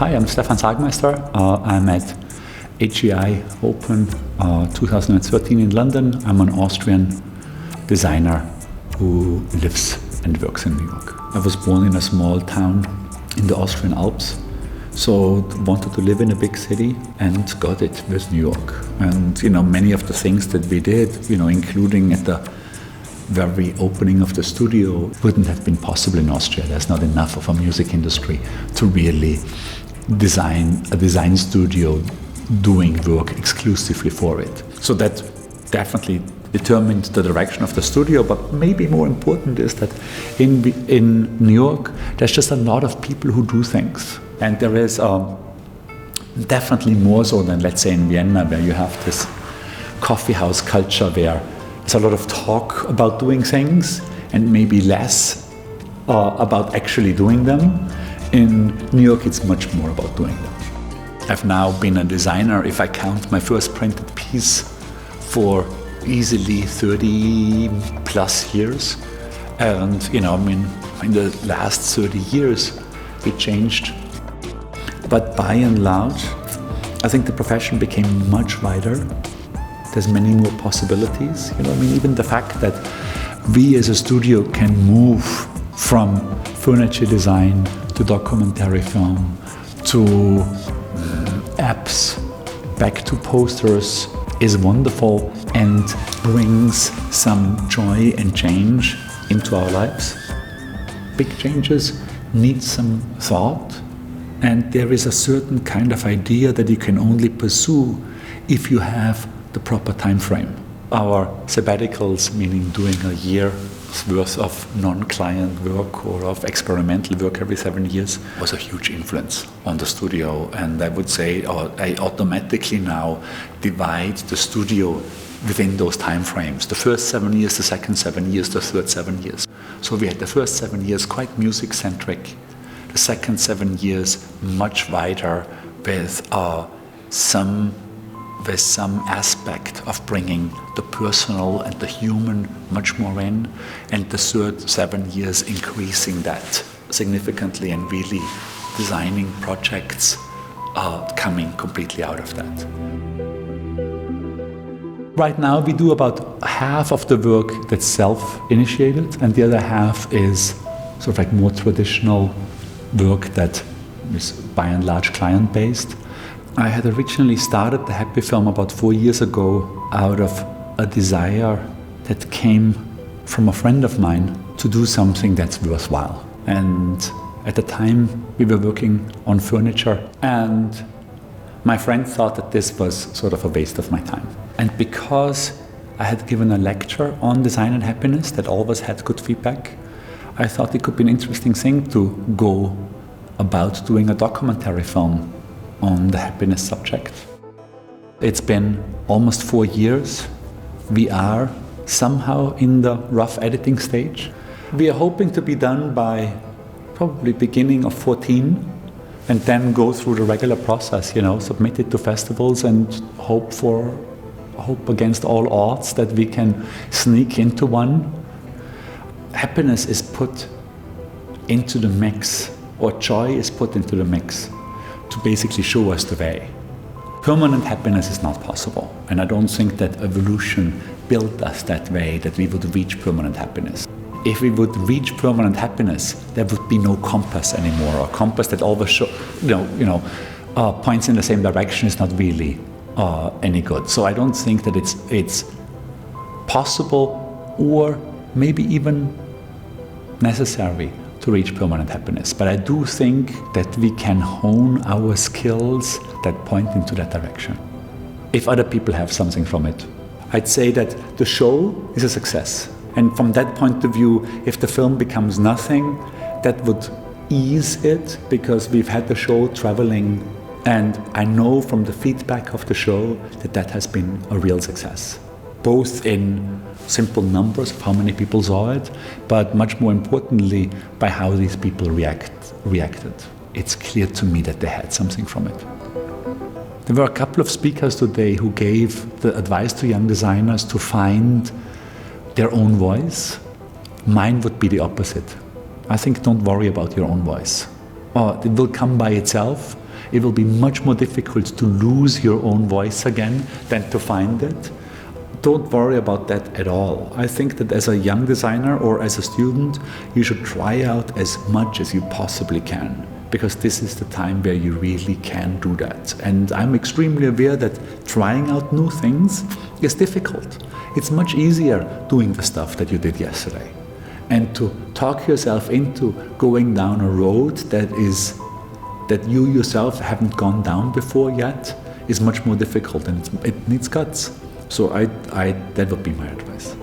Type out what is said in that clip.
Hi, I'm Stefan Sagmeister. I'm at AGI Open 2013 in London. I'm an Austrian designer who lives and works in New York. I was born in a small town in the Austrian Alps, so wanted to live in a big city and got it with New York. And many of the things that we did, including at the very opening of the studio, wouldn't have been possible in Austria. There's not enough of a music industry to really design a design studio doing work exclusively for it. So that definitely determined the direction of the studio, but maybe more important is that in New York, there's just a lot of people who do things. And there is definitely more so than, let's say, in Vienna, where you have this coffee house culture where there's a lot of talk about doing things and maybe less about actually doing them. In New York, it's much more about doing them. I've now been a designer, if I count my first printed piece, for easily 30 plus years. And, in the last 30 years, it changed. But by and large, I think the profession became much wider. There's many more possibilities. Even the fact that we as a studio can move from furniture design to documentary film to apps back to posters is wonderful and brings some joy and change into our lives. Big changes need some thought, and there is a certain kind of idea that you can only pursue if you have the proper time frame. Our sabbaticals, meaning doing a year's worth of non-client work or of experimental work every 7 years, was a huge influence on the studio. And I would say I automatically now divide the studio within those time frames. The first 7 years, the second 7 years, the third 7 years. So we had the first 7 years quite music-centric. The second 7 years much wider with some aspect of bringing the personal and the human much more in, and the third 7 years increasing that significantly and really designing projects coming completely out of that. Right now we do about half of the work that's self-initiated, and the other half is sort of like more traditional work that is by and large client-based. I had originally started the Happy Film about 4 years ago out of a desire that came from a friend of mine to do something that's worthwhile. And at the time we were working on furniture, and my friend thought that this was sort of a waste of my time. And because I had given a lecture on design and happiness that always had good feedback, I thought it could be an interesting thing to go about doing a documentary film on the happiness subject. It's been almost 4 years. We are somehow in the rough editing stage. We are hoping to be done by probably beginning of 2014, and then go through the regular process, submit it to festivals and hope against all odds that we can sneak into one. Happiness is put into the mix, or joy is put into the mix, to basically show us the way. Permanent happiness is not possible, and I don't think that evolution built us that way, that we would reach permanent happiness. If we would reach permanent happiness, there would be no compass anymore. A compass that always points in the same direction is not really any good. So I don't think that it's possible or maybe even necessary to reach permanent happiness. But I do think that we can hone our skills that point into that direction. If other people have something from it, I'd say that the show is a success. And from that point of view, if the film becomes nothing, that would ease it, because we've had the show traveling, and I know from the feedback of the show that that has been a real success. Both in simple numbers of how many people saw it, but much more importantly, by how these people reacted. It's clear to me that they had something from it. There were a couple of speakers today who gave the advice to young designers to find their own voice. Mine would be the opposite. I think don't worry about your own voice. It will come by itself. it will be much more difficult to lose your own voice again than to find it. Don't worry about that at all. I think that as a young designer or as a student, you should try out as much as you possibly can, because this is the time where you really can do that. And I'm extremely aware that trying out new things is difficult. It's much easier doing the stuff that you did yesterday. And to talk yourself into going down a road that you yourself haven't gone down before yet is much more difficult, and it needs guts. So that would be my advice.